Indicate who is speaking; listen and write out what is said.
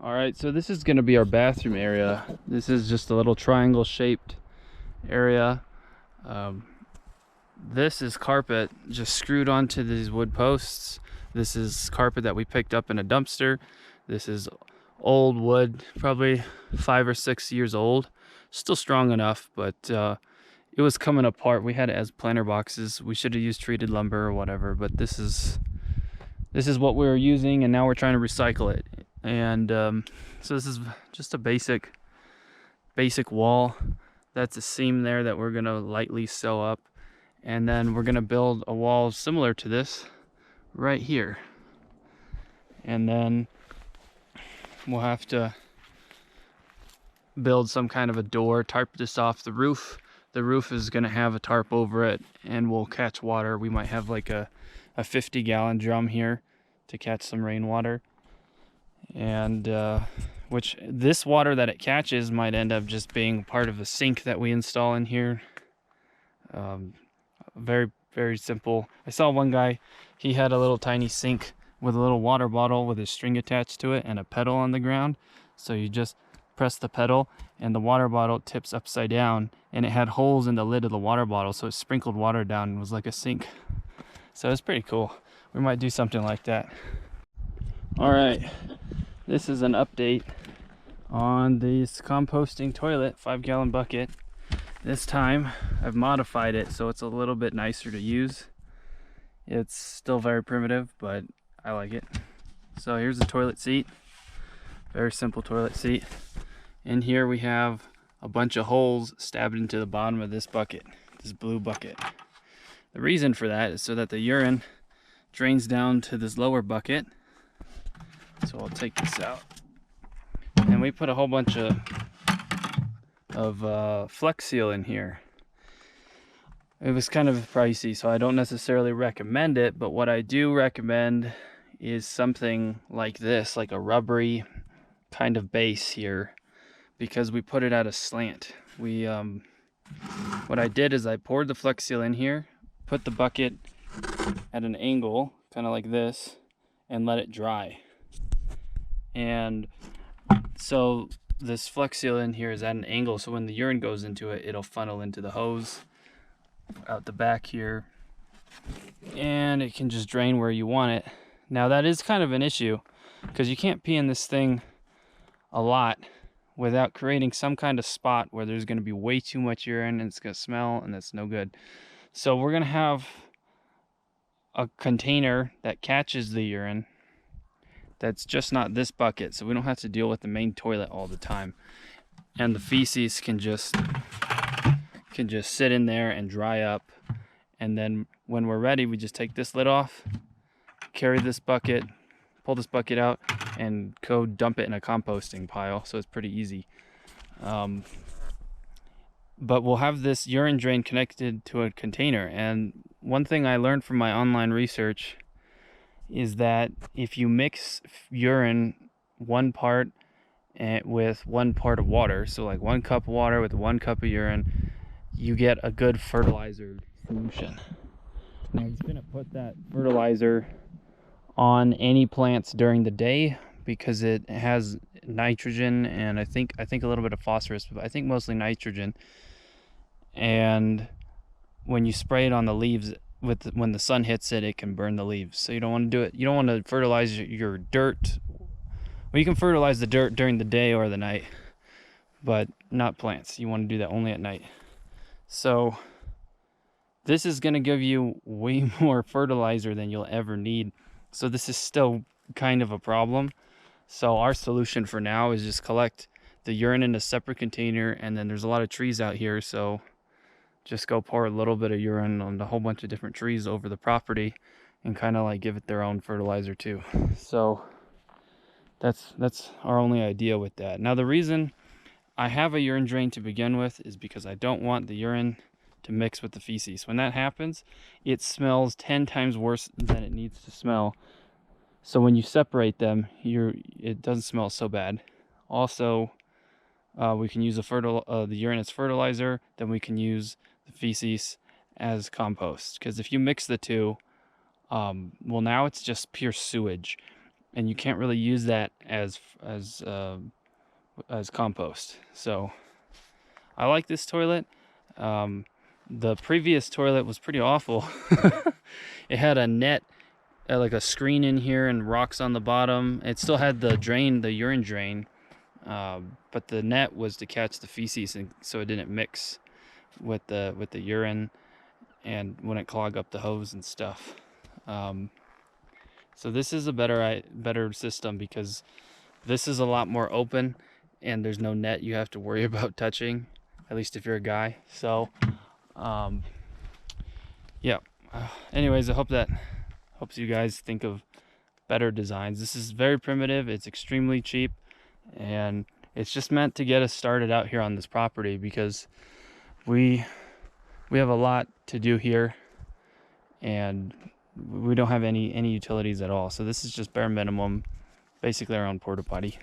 Speaker 1: All right, so this is going to be our bathroom area. This is just a little triangle shaped area. This is carpet just screwed onto these wood posts. This is carpet that we picked up in a dumpster. This is old wood, probably 5 or 6 years old. Still strong enough, but it was coming apart. We had it as planter boxes. We should have used treated lumber or whatever, but this is what we were using, and now we're trying to recycle it. And so this is just a basic wall. That's a seam there that we're gonna lightly sew up, and then we're gonna build a wall similar to this right here, and then we'll have to build some kind of a door, tarp this off the roof. The roof is gonna have a tarp over it and will catch water. We might have like a 50-gallon drum here to catch some rainwater, and which this water that it catches might end up just being part of a sink that we install in here. Very, very simple. I saw one guy, he had a little tiny sink with a little water bottle with a string attached to it and a pedal on the ground. So you just press the pedal and the water bottle tips upside down, and it had holes in the lid of the water bottle, so it sprinkled water down and was like a sink. So it's pretty cool. We might do something like that. All right, this is an update on this composting toilet, 5-gallon bucket. This time I've modified it so it's a little bit nicer to use. It's still very primitive, but I like it. So here's the toilet seat. Very simple toilet seat. In here we have a bunch of holes stabbed into the bottom of this bucket, this blue bucket. The reason for that is so that the urine drains down to this lower bucket. So I'll take this out. And we put a whole bunch of Flex Seal in here. It was kind of pricey, so I don't necessarily recommend it, but what I do recommend is something like this, like a rubbery kind of base here, because we put it at a slant. What I did is I poured the Flex Seal in here, put the bucket at an angle, kind of like this, and let it dry. And so this Flex Seal in here is at an angle, so when the urine goes into it, it'll funnel into the hose out the back here, and it can just drain where you want it. Now that is kind of an issue, because you can't pee in this thing a lot without creating some kind of spot where there's going to be way too much urine and it's going to smell, and that's no good. So we're going to have a container that catches the urine that's just not this bucket, so we don't have to deal with the main toilet all the time, and the feces can just sit in there and dry up. And then when we're ready, we just take this lid off, carry this bucket, pull this bucket out, and go dump it in a composting pile. So it's pretty easy. But we'll have this urine drain connected to a container. And one thing I learned from my online research is that if you mix urine 1 part with 1 part of water, so like 1 cup of water with 1 cup of urine, you get a good fertilizer solution. Now you shouldn't put that fertilizer on any plants during the day, because it has nitrogen and I think a little bit of phosphorus, but I think mostly nitrogen. And when you spray it on the leaves, when the sun hits it, it can burn the leaves. So you don't want to do it. You don't want to fertilize your dirt. Well, you can fertilize the dirt during the day or the night, but not plants. You want to do that only at night. So this is going to give you way more fertilizer than you'll ever need. So this is still kind of a problem. So our solution for now is just collect the urine in a separate container, and then there's a lot of trees out here, so just go pour a little bit of urine on a whole bunch of different trees over the property and kind of like give it their own fertilizer too. So that's our only idea with that. Now the reason I have a urine drain to begin with is because I don't want the urine to mix with the feces. When that happens, it smells 10 times worse than it needs to smell. So when you separate them, it doesn't smell so bad. Also, we can use the urine as fertilizer, then we can use the feces as compost. Because if you mix the two, well, now it's just pure sewage. and you can't really use that as compost. So I like this toilet. The previous toilet was pretty awful. It had a net, like a screen in here and rocks on the bottom. It still had the drain, the urine drain, but the net was to catch the feces, and so it didn't mix with the urine and wouldn't clog up the hose and stuff. So this is a better system because this is a lot more open and there's no net you have to worry about touching, at least if you're a guy. So yeah, anyways, I hope that helps you guys think of better designs. This is very primitive, it's extremely cheap, and it's just meant to get us started out here on this property because we have a lot to do here and we don't have any utilities at all. So this is just bare minimum, basically our own porta potty.